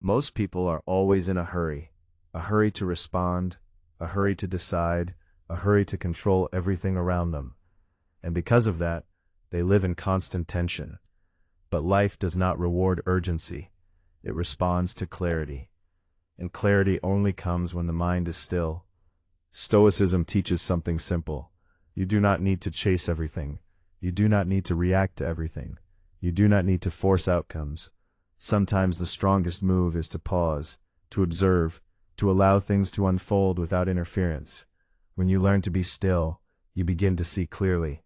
Most people are always in a hurry to respond, a hurry to decide, a hurry to control everything around them. And because of that, they live in constant tension. But life does not reward urgency. It responds to clarity. And clarity only comes when the mind is still. Stoicism teaches something simple. You do not need to chase everything. You do not need to react to everything. You do not need to force outcomes. Sometimes the strongest move is to pause, to observe, to allow things to unfold without interference. When you learn to be still, you begin to see clearly.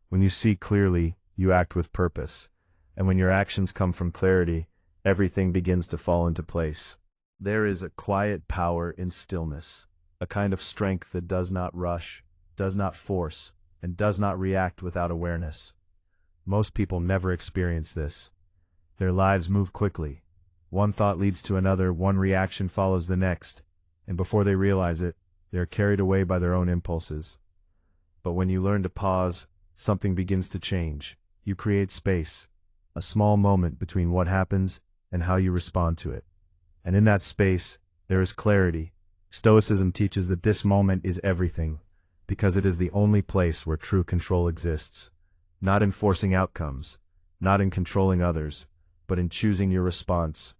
When you see clearly, you act with purpose. And when your actions come from clarity, everything begins to fall into place. There is a quiet power in stillness, a kind of strength that does not rush, does not force, and does not react without awareness. Most people never experience this. Their lives move quickly. One thought leads to another, one reaction follows the next, and before they realize it, they are carried away by their own impulses. But when you learn to pause, something begins to change. You create space, a small moment between what happens and how you respond to it. And in that space, there is clarity. Stoicism teaches that this moment is everything, because it is the only place where true control exists. Not in forcing outcomes, not in controlling others, but in choosing your response.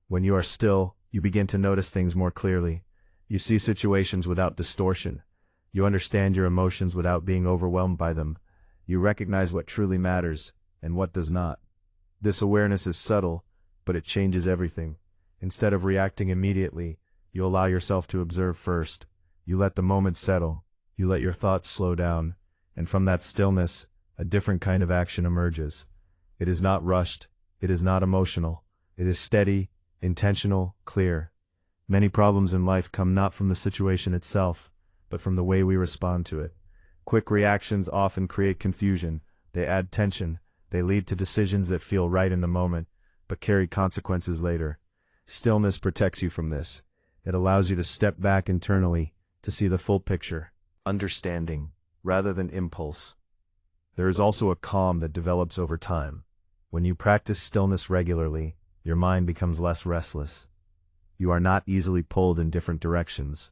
When you are still, you begin to notice things more clearly. You see situations without distortion. You understand your emotions without being overwhelmed by them. You recognize what truly matters and what does not. This awareness is subtle, but it changes everything. Instead of reacting immediately, you allow yourself to observe first. You let the moment settle. You let your thoughts slow down. And from that stillness, a different kind of action emerges. It is not rushed. It is not emotional. It is steady, intentional, clear. Many problems in life come not from the situation itself, but from the way we respond to it. Quick reactions often create confusion. They add tension. They lead to decisions that feel right in the moment, but carry consequences later. Stillness protects you from this. It allows you to step back internally, to see the full picture. Understanding, rather than impulse. There is also a calm that develops over time. When you practice stillness regularly, your mind becomes less restless. You are not easily pulled in different directions.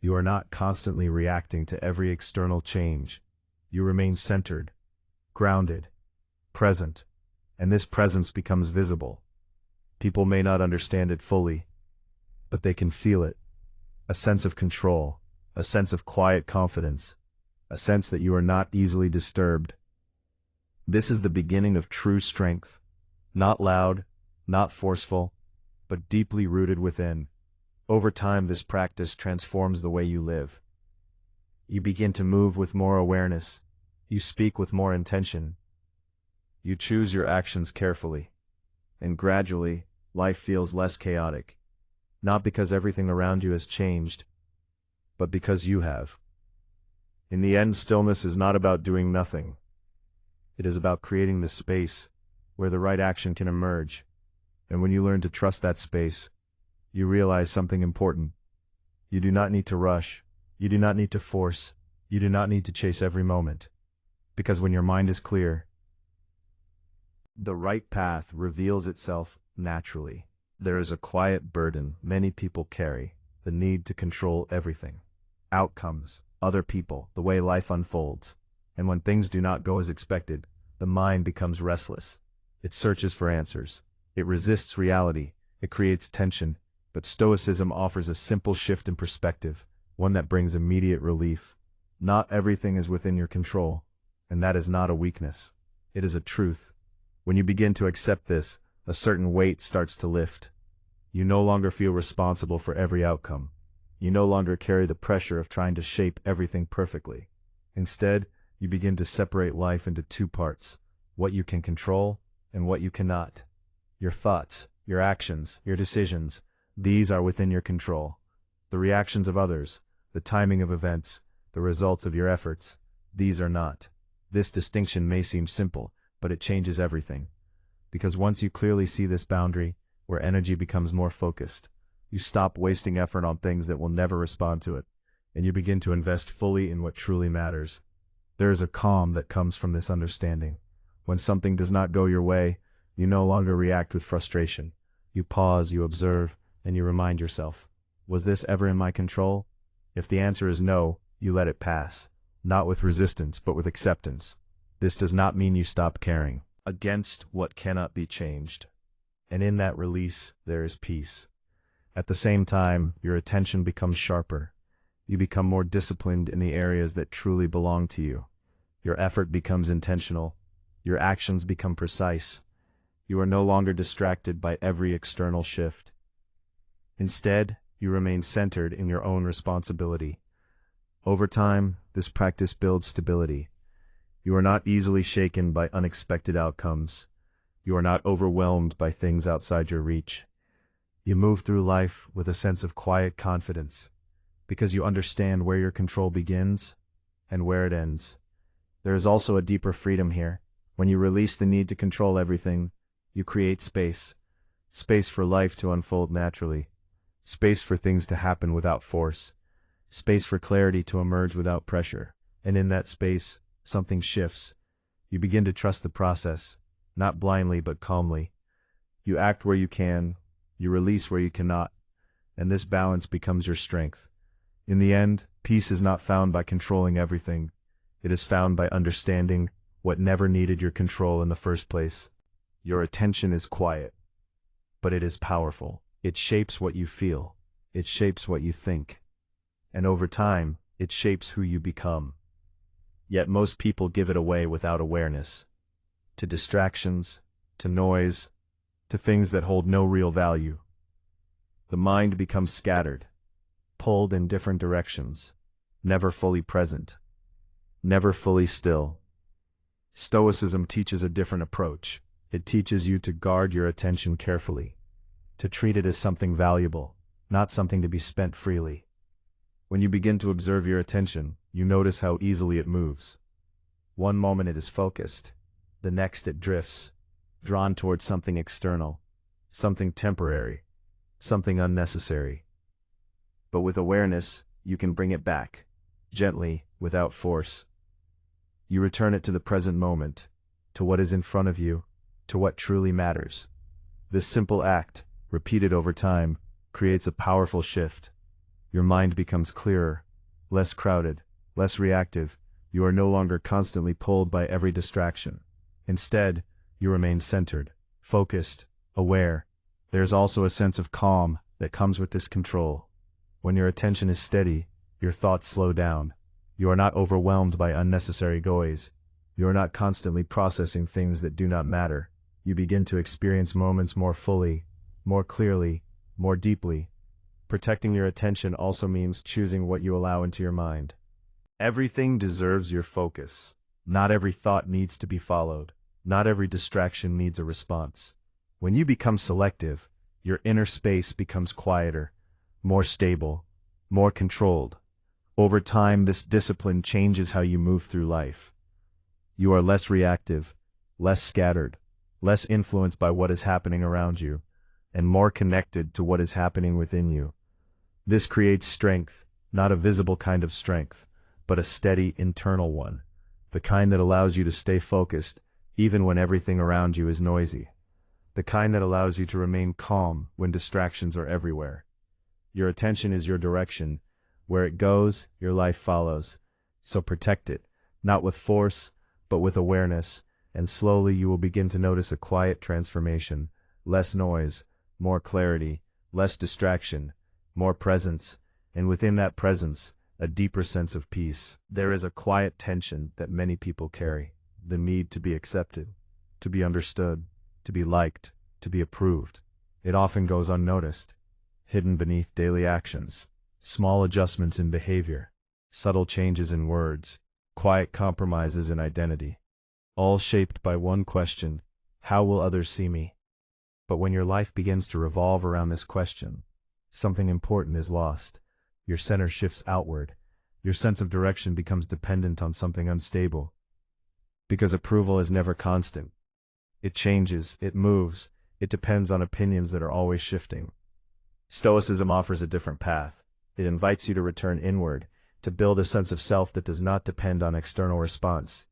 You are not constantly reacting to every external change. You remain centered, grounded, present, and this presence becomes visible. People may not understand it fully, but they can feel it. A sense of control, a sense of quiet confidence, a sense that you are not easily disturbed. This is the beginning of true strength, not loud, not forceful, but deeply rooted within. Over time, this practice transforms the way you live. You begin to move with more awareness. You speak with more intention. You choose your actions carefully. And gradually, life feels less chaotic. Not because everything around you has changed, but because you have. In the end, stillness is not about doing nothing. It is about creating the space where the right action can emerge. And when you learn to trust that space, you realize something important. You do not need to rush. You do not need to force. You do not need to chase every moment. Because when your mind is clear, the right path reveals itself naturally. There is a quiet burden many people carry, the need to control everything. Outcomes, other people, the way life unfolds. And when things do not go as expected, the mind becomes restless. It searches for answers. It resists reality. It creates tension. But Stoicism offers a simple shift in perspective, one that brings immediate relief. Not everything is within your control, and that is not a weakness. It is a truth. When you begin to accept this, a certain weight starts to lift. You no longer feel responsible for every outcome. You no longer carry the pressure of trying to shape everything perfectly. Instead, you begin to separate life into two parts, what you can control and what you cannot. Your thoughts, your actions, your decisions, these are within your control. The reactions of others, the timing of events, the results of your efforts, these are not. This distinction may seem simple, but it changes everything. Because once you clearly see this boundary, where energy becomes more focused, you stop wasting effort on things that will never respond to it, and you begin to invest fully in what truly matters. There is a calm that comes from this understanding. When something does not go your way, you no longer react with frustration. You pause, you observe, and you remind yourself, was this ever in my control? If the answer is no, you let it pass, not with resistance, but with acceptance. This does not mean you stop caring against what cannot be changed. And in that release, there is peace. At the same time, your attention becomes sharper. You become more disciplined in the areas that truly belong to you. Your effort becomes intentional. Your actions become precise. You are no longer distracted by every external shift. Instead, you remain centered in your own responsibility. Over time, this practice builds stability. You are not easily shaken by unexpected outcomes. You are not overwhelmed by things outside your reach. You move through life with a sense of quiet confidence, because you understand where your control begins and where it ends. There is also a deeper freedom here. When you release the need to control everything, you create space. Space for life to unfold naturally. Space for things to happen without force. Space for clarity to emerge without pressure. And in that space, something shifts. You begin to trust the process, not blindly but calmly. You act where you can, you release where you cannot, and this balance becomes your strength. In the end, peace is not found by controlling everything. It is found by understanding what never needed your control in the first place. Your attention is quiet, but it is powerful. It shapes what you feel. It shapes what you think. And over time, it shapes who you become. Yet most people give it away without awareness. To distractions, to noise, to things that hold no real value. The mind becomes scattered, pulled in different directions, never fully present, never fully still. Stoicism teaches a different approach. It teaches you to guard your attention carefully, to treat it as something valuable, not something to be spent freely. When you begin to observe your attention, you notice how easily it moves. One moment it is focused, the next it drifts, drawn towards something external, something temporary, something unnecessary. But with awareness, you can bring it back, gently, without force. You return it to the present moment, to what is in front of you, to what truly matters. This simple act, repeated over time, creates a powerful shift. Your mind becomes clearer, less crowded, less reactive. You are no longer constantly pulled by every distraction. Instead, you remain centered, focused, aware. There's also a sense of calm that comes with this control. When your attention is steady, your thoughts slow down. You are not overwhelmed by unnecessary noise. You are not constantly processing things that do not matter. You begin to experience moments more fully, more clearly, more deeply. Protecting your attention also means choosing what you allow into your mind. Everything deserves your focus. Not every thought needs to be followed. Not every distraction needs a response. When you become selective, your inner space becomes quieter, more stable, more controlled. Over time, this discipline changes how you move through life. You are less reactive, less scattered, less influenced by what is happening around you, and more connected to what is happening within you. This creates strength, not a visible kind of strength, but a steady internal one, the kind that allows you to stay focused, even when everything around you is noisy. The kind that allows you to remain calm when distractions are everywhere. Your attention is your direction. Where it goes, your life follows. So protect it, not with force, but with awareness, and slowly you will begin to notice a quiet transformation. Less noise, more clarity, less distraction, more presence, and within that presence, a deeper sense of peace. There is a quiet tension that many people carry, the need to be accepted, to be understood, to be liked, to be approved. It often goes unnoticed, hidden beneath daily actions, small adjustments in behavior, subtle changes in words, quiet compromises in identity, all shaped by one question: how will others see me? But when your life begins to revolve around this question, something important is lost. Your center shifts outward. Your sense of direction becomes dependent on something unstable. Because approval is never constant. It changes, it moves, it depends on opinions that are always shifting. Stoicism offers a different path. It invites you to return inward, to build a sense of self that does not depend on external response.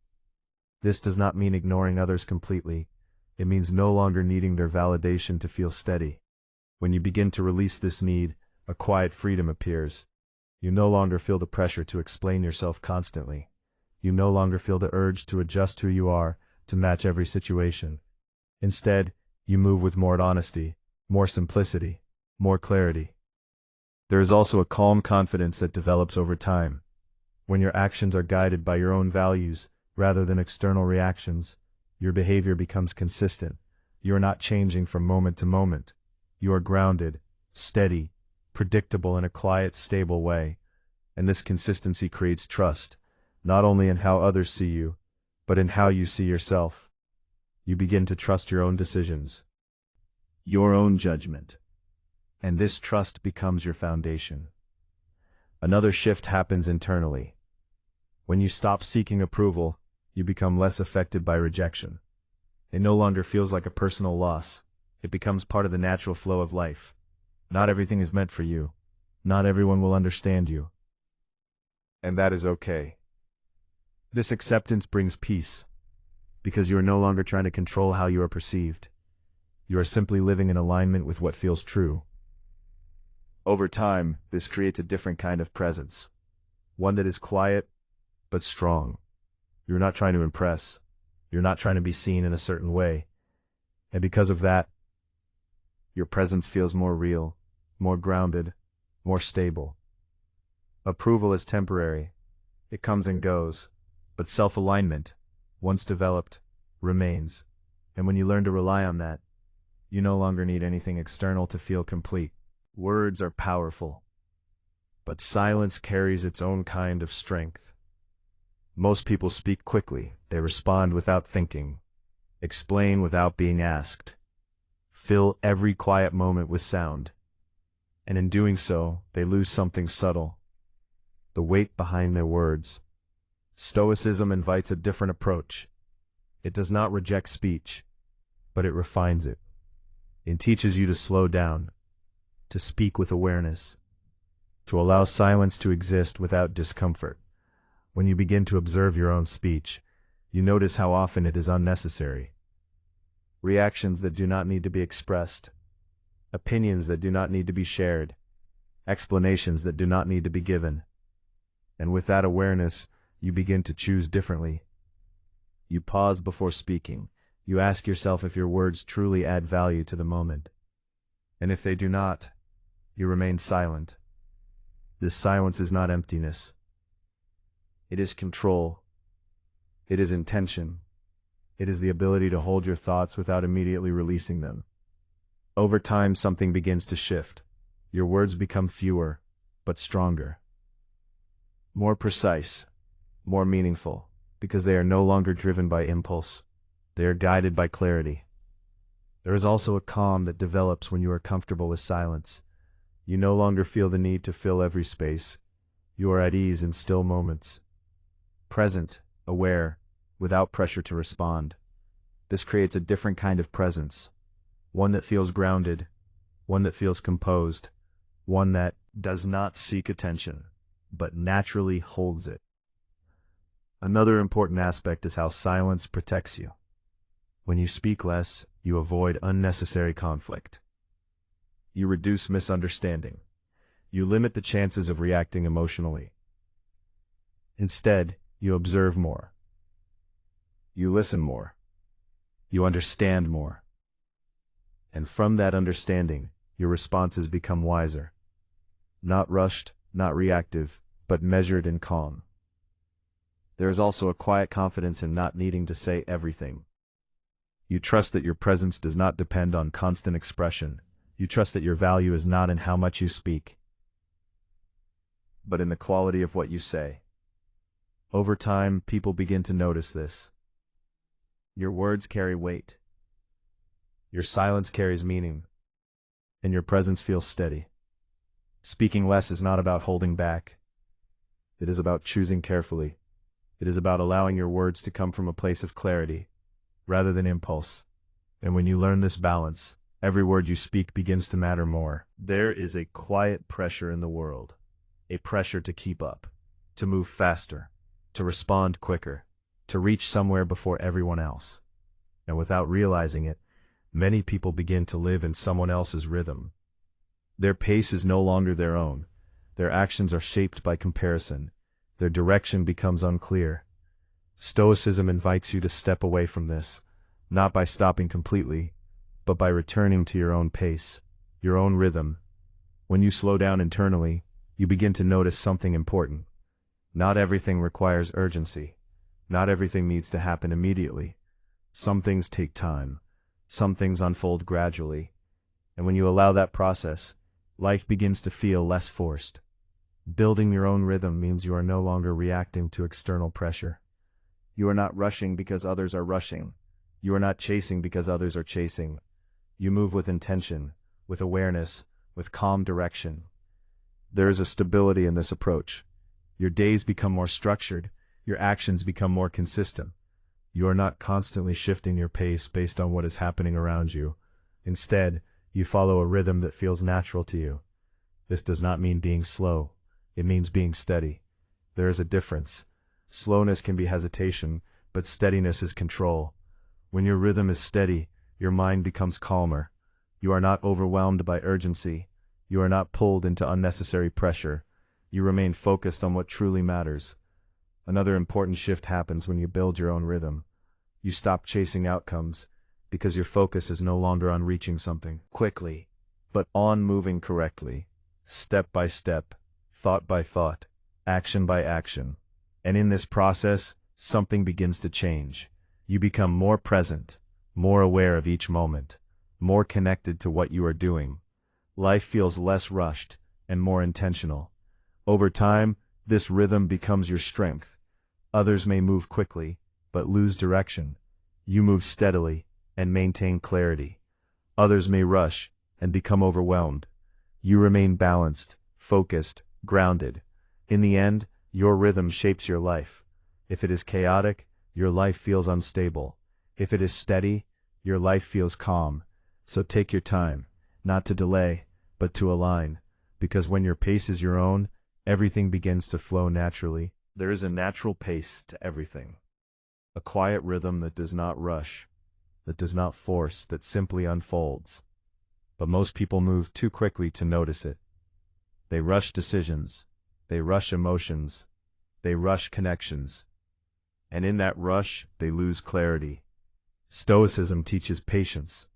This does not mean ignoring others completely. It means no longer needing their validation to feel steady. When you begin to release this need, a quiet freedom appears. You no longer feel the pressure to explain yourself constantly. You no longer feel the urge to adjust who you are to match every situation. Instead, you move with more honesty, more simplicity, more clarity. There is also a calm confidence that develops over time. When your actions are guided by your own values rather than external reactions, your behavior becomes consistent. You are not changing from moment to moment. You are grounded, steady, predictable in a quiet, stable way. And this consistency creates trust, not only in how others see you, but in how you see yourself. You begin to trust your own decisions, your own judgment, and this trust becomes your foundation. Another shift happens internally. When you stop seeking approval, you become less affected by rejection. It no longer feels like a personal loss. It becomes part of the natural flow of life. Not everything is meant for you. Not everyone will understand you. And that is okay. This acceptance brings peace, because you are no longer trying to control how you are perceived. You are simply living in alignment with what feels true. Over time, this creates a different kind of presence. One that is quiet, but strong. You're not trying to impress. You're not trying to be seen in a certain way. And because of that, your presence feels more real, more grounded, more stable. Approval is temporary. It comes and goes. But self-alignment, once developed, remains. And when you learn to rely on that, you no longer need anything external to feel complete. Words are powerful, but silence carries its own kind of strength. Most people speak quickly. They respond without thinking, explain without being asked, fill every quiet moment with sound. And in doing so, they lose something subtle, the weight behind their words. Stoicism invites a different approach. It does not reject speech, but it refines it. It teaches you to slow down, to speak with awareness, to allow silence to exist without discomfort. When you begin to observe your own speech, you notice how often it is unnecessary. Reactions that do not need to be expressed, opinions that do not need to be shared, explanations that do not need to be given. And with that awareness, you begin to choose differently. You pause before speaking. You ask yourself if your words truly add value to the moment. And if they do not, you remain silent. This silence is not emptiness. It is control. It is intention. It is the ability to hold your thoughts without immediately releasing them. Over time, something begins to shift. Your words become fewer, but stronger. More precise, more meaningful, because they are no longer driven by impulse. They are guided by clarity. There is also a calm that develops when you are comfortable with silence. You no longer feel the need to fill every space. You are at ease in still moments. Present, aware, without pressure to respond. This creates a different kind of presence. One that feels grounded, one that feels composed, one that does not seek attention, but naturally holds it. Another important aspect is how silence protects you. When you speak less, you avoid unnecessary conflict. You reduce misunderstanding. You limit the chances of reacting emotionally. Instead, you observe more. You listen more. You understand more. And from that understanding, your responses become wiser. Not rushed, not reactive, but measured and calm. There is also a quiet confidence in not needing to say everything. You trust that your presence does not depend on constant expression. You trust that your value is not in how much you speak, but in the quality of what you say. Over time, people begin to notice this. Your words carry weight. Your silence carries meaning, and your presence feels steady. Speaking less is not about holding back. It is about choosing carefully. It is about allowing your words to come from a place of clarity, rather than impulse. And when you learn this balance, every word you speak begins to matter more. There is a quiet pressure in the world, a pressure to keep up, to move faster, to respond quicker, to reach somewhere before everyone else. And without realizing it, many people begin to live in someone else's rhythm. Their pace is no longer their own. Their actions are shaped by comparison. Their direction becomes unclear. Stoicism invites you to step away from this, not by stopping completely, but by returning to your own pace, your own rhythm. When you slow down internally, you begin to notice something important. Not everything requires urgency. Not everything needs to happen immediately. Some things take time. Some things unfold gradually. And when you allow that process, life begins to feel less forced. Building your own rhythm means you are no longer reacting to external pressure. You are not rushing because others are rushing. You are not chasing because others are chasing. You move with intention, with awareness, with calm direction. There is a stability in this approach. Your days become more structured. Your actions become more consistent. You are not constantly shifting your pace based on what is happening around you. Instead, you follow a rhythm that feels natural to you. This does not mean being slow. It means being steady. There is a difference. Slowness can be hesitation, but steadiness is control. When your rhythm is steady, your mind becomes calmer. You are not overwhelmed by urgency. You are not pulled into unnecessary pressure. You remain focused on what truly matters. Another important shift happens when you build your own rhythm. You stop chasing outcomes, because your focus is no longer on reaching something quickly, but on moving correctly, step by step, thought by thought, action by action. And in this process, something begins to change. You become more present, more aware of each moment, more connected to what you are doing. Life feels less rushed and more intentional. Over time, this rhythm becomes your strength. Others may move quickly, but lose direction. You move steadily and maintain clarity. Others may rush and become overwhelmed. You remain balanced, focused, grounded. In the end, your rhythm shapes your life. If it is chaotic, your life feels unstable. If it is steady, your life feels calm. So take your time, not to delay, but to align. Because when your pace is your own, everything begins to flow naturally. There is a natural pace to everything. A quiet rhythm that does not rush, that does not force, that simply unfolds. But most people move too quickly to notice it. They rush decisions. They rush emotions. They rush connections. And in that rush, they lose clarity. Stoicism teaches patience,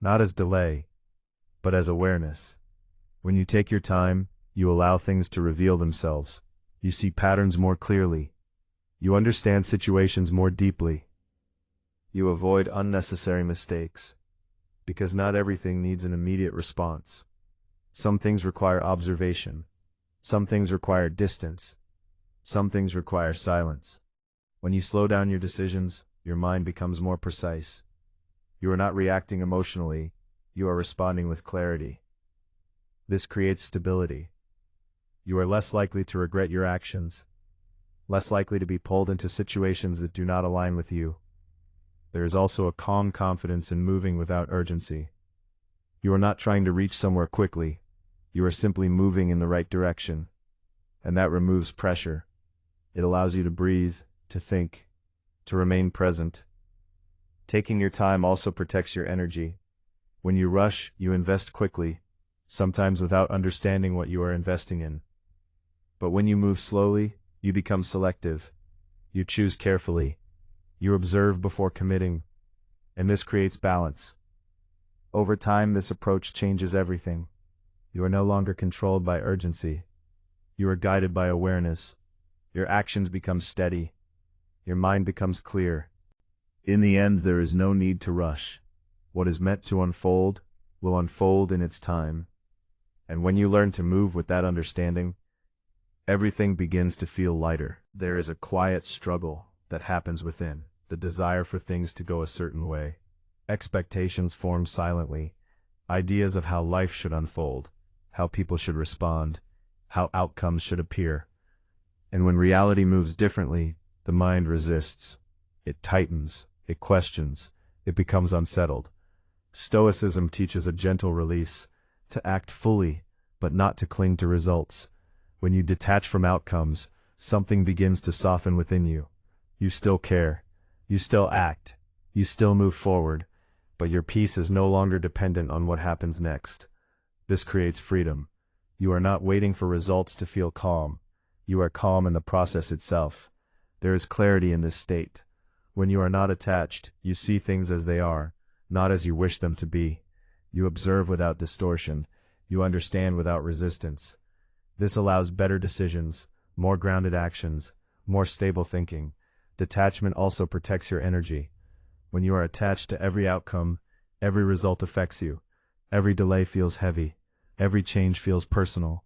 not as delay, but as awareness. When you take your time, you allow things to reveal themselves. You see patterns more clearly. You understand situations more deeply. You avoid unnecessary mistakes, because not everything needs an immediate response. Some things require observation. Some things require distance. Some things require silence. When you slow down your decisions, your mind becomes more precise. You are not reacting emotionally, you are responding with clarity. This creates stability. You are less likely to regret your actions, less likely to be pulled into situations that do not align with you. There is also a calm confidence in moving without urgency. You are not trying to reach somewhere quickly. You are simply moving in the right direction. And that removes pressure. It allows you to breathe, to think, to remain present. Taking your time also protects your energy. When you rush, you invest quickly, sometimes without understanding what you are investing in. But when you move slowly, you become selective. You choose carefully. You observe before committing. And this creates balance. Over time, this approach changes everything. You are no longer controlled by urgency. You are guided by awareness. Your actions become steady. Your mind becomes clear. In the end, there is no need to rush. What is meant to unfold will unfold in its time. And when you learn to move with that understanding, everything begins to feel lighter. There is a quiet struggle that happens within, the desire for things to go a certain way. Expectations form silently, ideas of how life should unfold, how people should respond, how outcomes should appear. And when reality moves differently, the mind resists. It tightens, it questions, it becomes unsettled. Stoicism teaches a gentle release, to act fully, but not to cling to results. When you detach from outcomes, something begins to soften within you. You still care, you still act, you still move forward, but your peace is no longer dependent on what happens next. This creates freedom. You are not waiting for results to feel calm. You are calm in the process itself. There is clarity in this state. When you are not attached, you see things as they are, not as you wish them to be. You observe without distortion. You understand without resistance. This allows better decisions, more grounded actions, more stable thinking. Detachment also protects your energy. When you are attached to every outcome, every result affects you. Every delay feels heavy. Every change feels personal.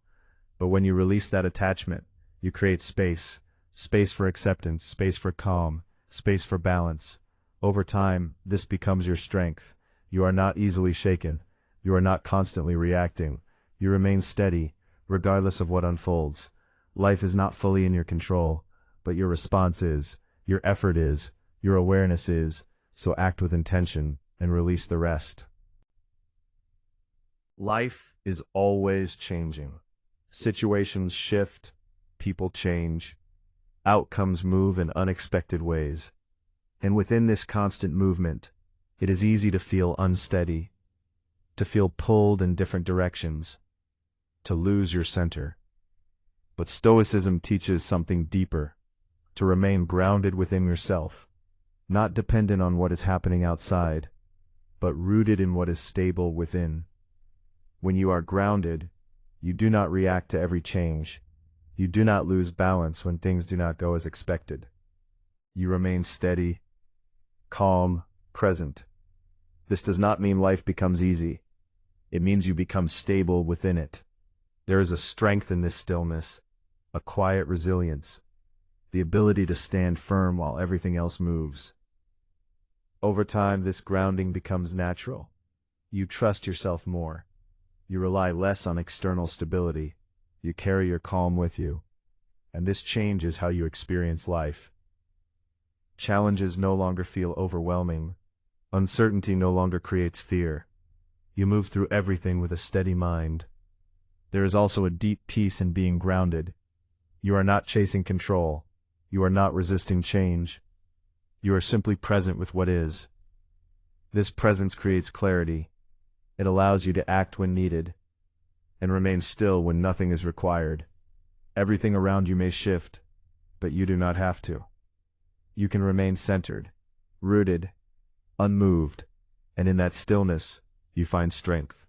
But when you release that attachment, you create space. Space for acceptance, space for calm, space for balance. Over time, this becomes your strength. You are not easily shaken. You are not constantly reacting. You remain steady, regardless of what unfolds. Life is not fully in your control, but your response is, your effort is, your awareness is, so act with intention and release the rest. Life is always changing. Situations shift, people change, outcomes move in unexpected ways. And within this constant movement, it is easy to feel unsteady, to feel pulled in different directions, to lose your center. But Stoicism teaches something deeper, to remain grounded within yourself, not dependent on what is happening outside, but rooted in what is stable within. When you are grounded, you do not react to every change. You do not lose balance when things do not go as expected. You remain steady, calm, present. This does not mean life becomes easy. It means you become stable within it. There is a strength in this stillness, a quiet resilience, the ability to stand firm while everything else moves. Over time, this grounding becomes natural. You trust yourself more. You rely less on external stability. You carry your calm with you. And this changes how you experience life. Challenges no longer feel overwhelming. Uncertainty no longer creates fear. You move through everything with a steady mind. There is also a deep peace in being grounded. You are not chasing control. You are not resisting change. You are simply present with what is. This presence creates clarity. It allows you to act when needed, and remain still when nothing is required. Everything around you may shift, but you do not have to. You can remain centered, rooted, unmoved, and in that stillness, you find strength.